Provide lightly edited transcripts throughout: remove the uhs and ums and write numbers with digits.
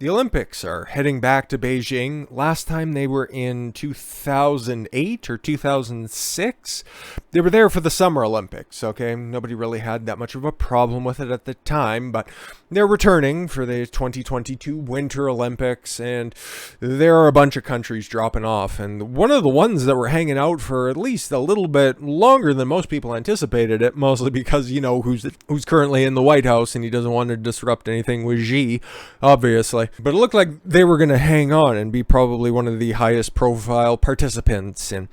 The Olympics are heading back to Beijing. Last time they were in 2008 or 2006. They were there for the Summer Olympics, okay? Nobody really had that much of a problem with it at the time, but they're returning for the 2022 Winter Olympics, and there are a bunch of countries dropping off. And one of the ones that were hanging out for at least a little bit longer than most people anticipated it, mostly because, you know, who's currently in the White House, and he doesn't want to disrupt anything with Xi, obviously. But it looked like they were going to hang on and be probably one of the highest profile participants in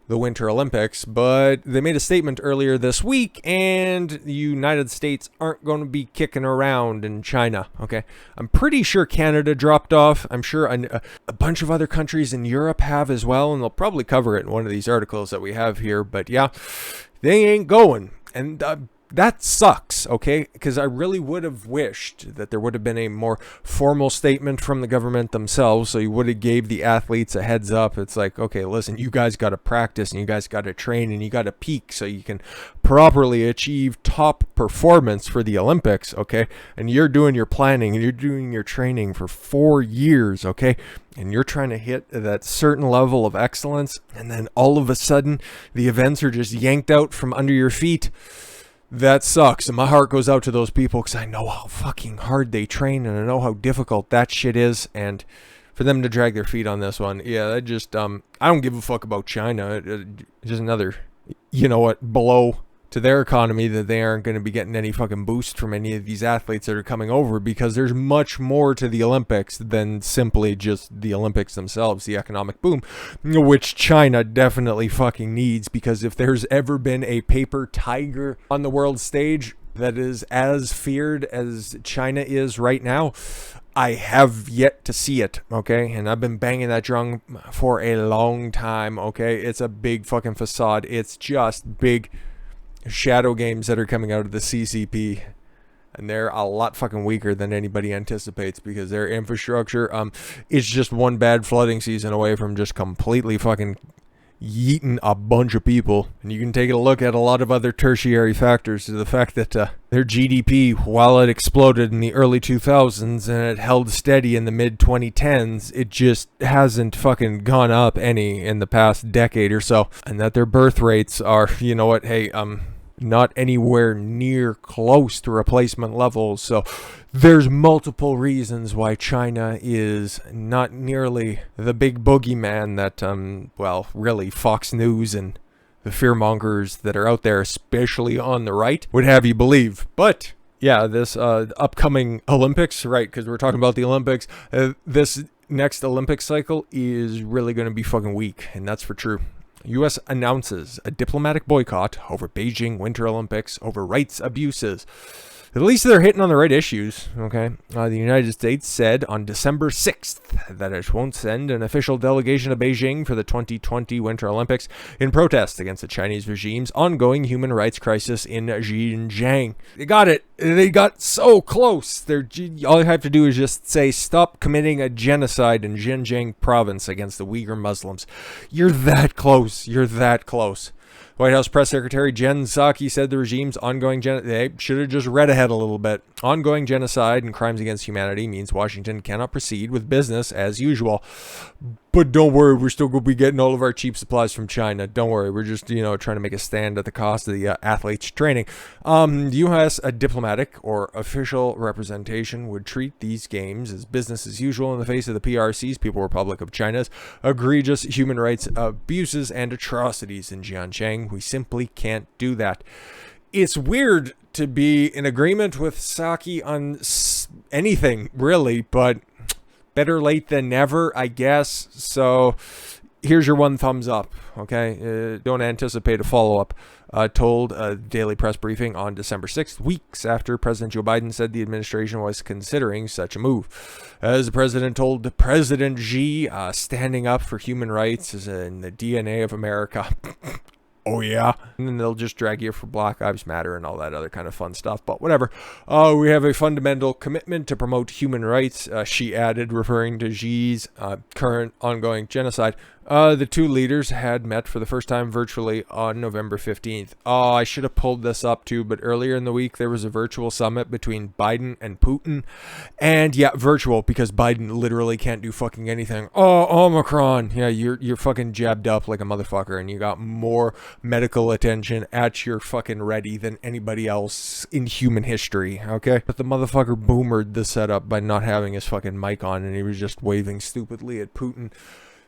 the Winter Olympics. But they made a statement earlier this week, and the United States aren't going to be kicking around in China, okay? I'm pretty sure Canada dropped off. I'm sure a bunch of other countries in Europe have as well, and they'll probably cover it in one of these articles that we have here. But yeah, they ain't going. And that sucks, okay? Because I really would have wished that there would have been a more formal statement from the government themselves, so you would have gave the athletes a heads up. It's like, okay, listen, you guys got to practice, and you guys got to train, and you got to peak so you can properly achieve top performance for the Olympics, okay? And you're doing your planning, and you're doing your training for 4 years, okay? And you're trying to hit that certain level of excellence, and then all of a sudden, the events are just yanked out from under your feet. That sucks, and my heart goes out to those people because I know how fucking hard they train, and I know how difficult that shit is, and for them to drag their feet on this one, yeah, that just, I don't give a fuck about China. Just another, you know what, blow to their economy that they aren't going to be getting any fucking boost from any of these athletes that are coming over, because there's much more to the Olympics than simply just the Olympics themselves, the economic boom, which China definitely fucking needs, because if there's ever been a paper tiger on the world stage that is as feared as China is right now, I have yet to see it, okay? And I've been banging that drum for a long time, okay? It's a big fucking facade. It's just big shadow games that are coming out of the CCP, and they're a lot fucking weaker than anybody anticipates, because their infrastructure is just one bad flooding season away from just completely fucking yeeting a bunch of people. And you can take a look at a lot of other tertiary factors to the fact that their GDP, while it exploded in the early 2000s and it held steady in the mid 2010s, it just hasn't fucking gone up any in the past decade or so. And that their birth rates are, you know what, hey, not anywhere near close to replacement levels. So there's multiple reasons why China is not nearly the big boogeyman that, well, really Fox News and the fearmongers that are out there, especially on the right, would have you believe. But yeah, this upcoming Olympics, right, because we're talking about the Olympics, this next Olympic cycle is really going to be fucking weak, and that's for true. U.S. announces a diplomatic boycott over Beijing Winter Olympics over rights abuses. At least they're hitting on the right issues, okay? The United States said on December 6th that it won't send an official delegation to Beijing for the 2020 Winter Olympics in protest against the Chinese regime's ongoing human rights crisis in Xinjiang. They got it. They got so close. All you have to do is just say, stop committing a genocide in Xinjiang province against the Uyghur Muslims. You're that close. You're that close. White House Press Secretary Jen Psaki said the regime's ongoing they should have just read ahead a little bit. Ongoing genocide and crimes against humanity means Washington cannot proceed with business as usual. But don't worry, we're still going to be getting all of our cheap supplies from China. Don't worry, we're just, trying to make a stand at the cost of the athletes' training. The U.S. diplomatic or official representation would treat these games as business as usual in the face of the PRC's, People Republic of China's, egregious human rights abuses and atrocities in Xinjiang. We simply can't do that. It's weird to be in agreement with Psaki on anything, really, but better late than never, I guess. So here's your one thumbs up, okay? Don't anticipate a follow-up. Told a daily press briefing on December 6th, weeks after President Joe Biden said the administration was considering such a move. As the president told President Xi, standing up for human rights is in the DNA of America. Oh, yeah. And then they'll just drag you for Black Lives Matter and all that other kind of fun stuff. But whatever. We have a fundamental commitment to promote human rights, she added, referring to Xi's current ongoing genocide. The two leaders had met for the first time virtually on November 15th. Oh, I should have pulled this up too, but earlier in the week there was a virtual summit between Biden and Putin. And yeah, virtual because Biden literally can't do fucking anything. Oh, Omicron. Yeah, you're fucking jabbed up like a motherfucker and you got more medical attention at your fucking ready than anybody else in human history, okay? But the motherfucker boomered the setup by not having his fucking mic on and he was just waving stupidly at Putin.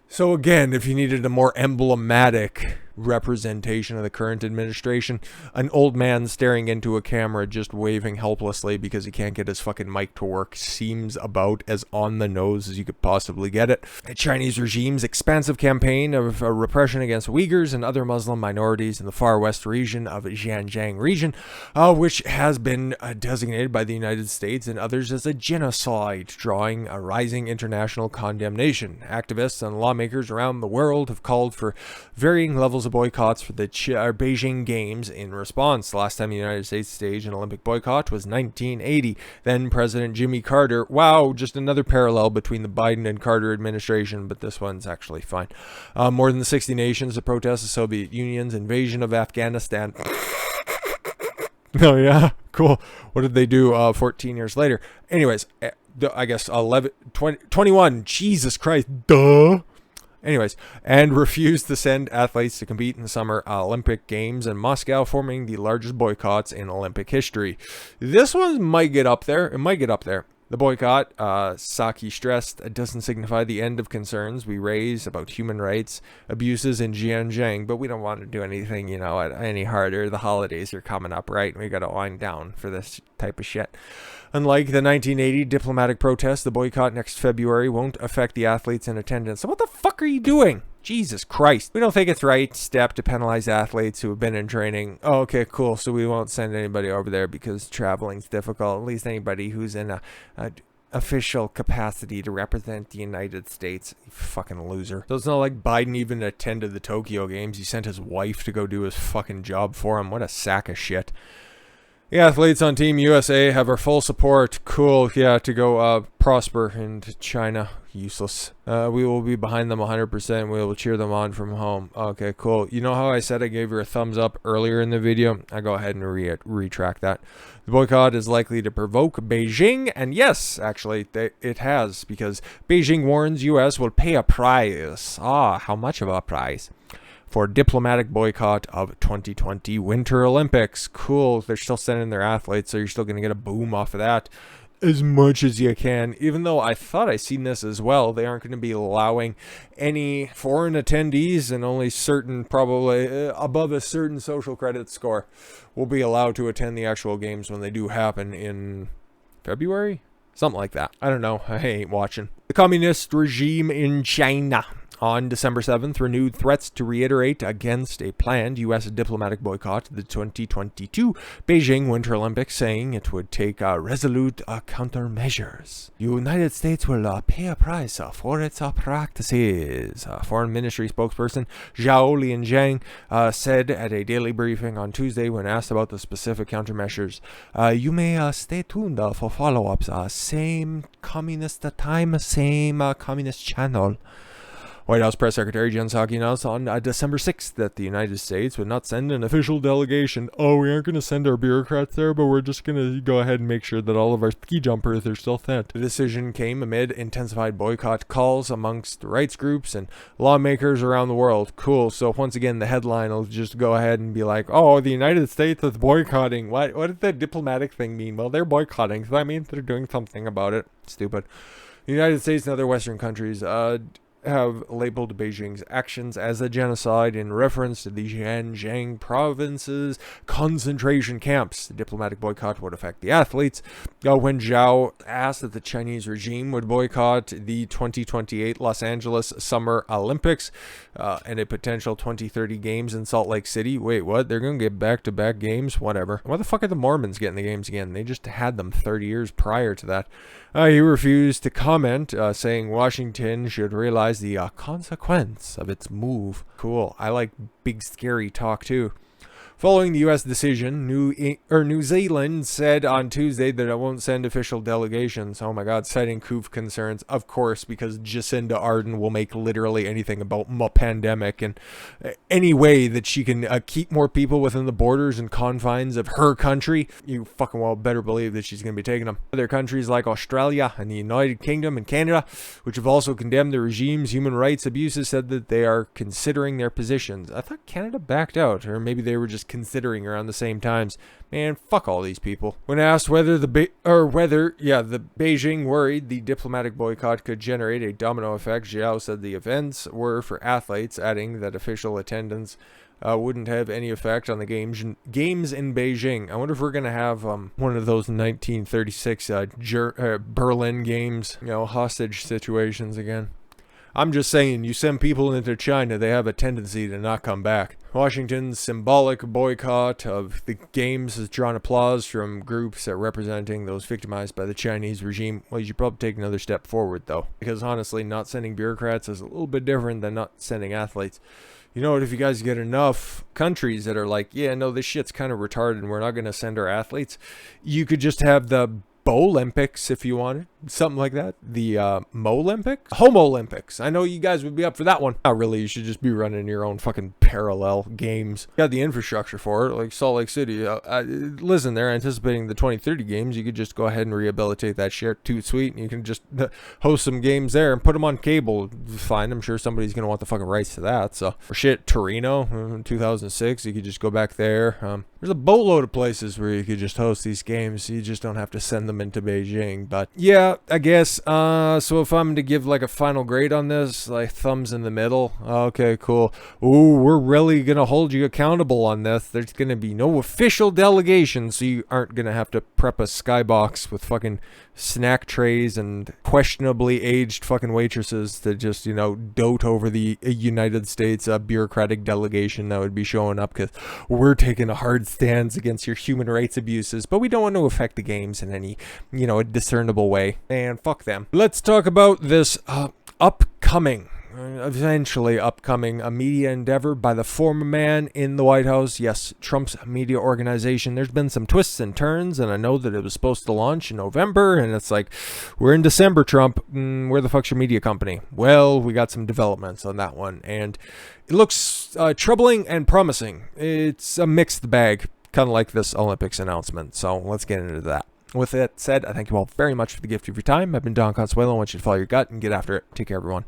So again, if you needed a more emblematic representation of the current administration, an old man staring into a camera just waving helplessly because he can't get his fucking mic to work seems about as on the nose as you could possibly get it. The Chinese regime's expansive campaign of repression against Uyghurs and other Muslim minorities in the far west region of Xinjiang region, which has been designated by the United States and others as a genocide, drawing a rising international condemnation. Activists and lawmakers around the world have called for varying levels of boycotts for the Beijing Games in response. Last time the United States staged an Olympic boycott was 1980. Then President Jimmy Carter. Wow, just another parallel between the Biden and Carter administration, but this one's actually fine. More than 60 nations to protest the Soviet Union's invasion of Afghanistan. Oh yeah, cool. What did they do 14 years later? Anyways, I guess 21. Jesus Christ, duh. Anyways, and refused to send athletes to compete in the Summer Olympic Games in Moscow, forming the largest boycotts in Olympic history. This one might get up there. It might get up there. The boycott, Saki stressed, doesn't signify the end of concerns we raise about human rights abuses in Xinjiang, but we don't want to do anything, any harder. The holidays are coming up, right? We got to wind down for this type of shit. Unlike the 1980 diplomatic protest, the boycott next February won't affect the athletes in attendance. So what the fuck are you doing? Jesus Christ. We don't think it's right step to penalize athletes who have been in training. Oh, okay, cool. So we won't send anybody over there because traveling's difficult. At least anybody who's in a official capacity to represent the United States. You fucking loser. So it's not like Biden even attended the Tokyo Games. He sent his wife to go do his fucking job for him. What a sack of shit. The athletes on Team USA have our full support. Cool, yeah, to go prosper into China. Useless. We will be behind them 100%. We will cheer them on from home. Okay, cool. You know how I said I gave her a thumbs up earlier in the video? I go ahead and retract that. The boycott is likely to provoke Beijing, and yes, actually, it has, because Beijing warns US will pay a price. How much of a price? For diplomatic boycott of 2020 Winter Olympics. Cool, they're still sending their athletes, so you're still going to get a boom off of that as much as you can. Even though I thought I seen this as well, they aren't going to be allowing any foreign attendees, and only certain, probably above a certain social credit score, will be allowed to attend the actual games when they do happen in February? Something like that. I don't know. I ain't watching. The communist regime in China on December 7th renewed threats to reiterate against a planned U.S. diplomatic boycott of the 2022 Beijing Winter Olympics, saying it would take resolute countermeasures. The United States will pay a price for its practices. Foreign Ministry spokesperson Zhao Lianjiang said at a daily briefing on Tuesday when asked about the specific countermeasures. You may stay tuned for follow-ups. Same communist time, same communist channel. White House Press Secretary Jen Psaki announced on December 6th that the United States would not send an official delegation. Oh, we aren't going to send our bureaucrats there, but we're just going to go ahead and make sure that all of our ski jumpers are still sent. The decision came amid intensified boycott calls amongst rights groups and lawmakers around the world. Cool. So once again, the headline will just go ahead and be like, oh, the United States is boycotting. What does that diplomatic thing mean? Well, they're boycotting, so that means they're doing something about it. Stupid. The United States and other Western countries have labeled Beijing's actions as a genocide in reference to the Xinjiang province's concentration camps. The diplomatic boycott would affect the athletes. When Zhao asked that the Chinese regime would boycott the 2028 Los Angeles Summer Olympics and a potential 2030 games in Salt Lake City. Wait, what? They're going to get back-to-back games? Whatever. Why the fuck are the Mormons getting the games again? They just had them 30 years prior to that. He refused to comment, saying Washington should realize the consequence of its move. Cool. I like big scary talk too. Following the U.S. decision, New Zealand said on Tuesday that it won't send official delegations. Oh my God, citing coup concerns, of course, because Jacinda Ardern will make literally anything about the pandemic, and any way that she can keep more people within the borders and confines of her country, you fucking well better believe that she's going to be taking them. Other countries like Australia and the United Kingdom and Canada, which have also condemned the regime's human rights abuses, said that they are considering their positions. I thought Canada backed out, or maybe they were just considering around the same times. Man, fuck all these people. When asked whether the Beijing worried the diplomatic boycott could generate a domino effect, Zhao said the events were for athletes, adding that official attendance wouldn't have any effect on the games in Beijing. I wonder if we're gonna have one of those 1936 Berlin games, hostage situations again. I'm just saying, you send people into China, they have a tendency to not come back. Washington's symbolic boycott of the games has drawn applause from groups representing those victimized by the Chinese regime. Well, you should probably take another step forward, though, because honestly, not sending bureaucrats is a little bit different than not sending athletes. You know what, if you guys get enough countries that are like, yeah, no, this shit's kind of retarded and we're not going to send our athletes, you could just have the Bo-Olympics if you wanted. Something like that. The Mo-Olympics? Homo-Olympics. I know you guys would be up for that one. Not really. You should just be running your own fucking parallel games. You got the infrastructure for it, like Salt Lake City. Listen, they're anticipating the 2030 games. You could just go ahead and rehabilitate that shit. Too sweet. And you can just host some games there and put them on cable. Fine. I'm sure somebody's going to want the fucking rights to that. So, or shit, Torino, 2006. You could just go back there. There's a boatload of places where you could just host these games. You just don't have to send them into Beijing. But yeah, I guess. So if I'm to give like a final grade on this, like thumbs in the middle. Okay, cool. Ooh, we're really going to hold you accountable on this. There's going to be no official delegation, so you aren't going to have to prep a skybox with fucking snack trays and questionably aged fucking waitresses to just, dote over the United States bureaucratic delegation that would be showing up because we're taking a hard stance against your human rights abuses, but we don't want to affect the games in any, a discernible way. And fuck them. Let's talk about this eventually upcoming a media endeavor by the former man in the White House. Yes, Trump's media organization. There's been some twists and turns, and I know that it was supposed to launch in November, and it's like, we're in December, Trump. Where the fuck's your media company? Well, we got some developments on that one, and it looks troubling and promising. It's a mixed bag, kind of like this Olympics announcement, so let's get into that. With that said, I thank you all very much for the gift of your time. I've been Don Consuelo. I want you to follow your gut and get after it. Take care, everyone.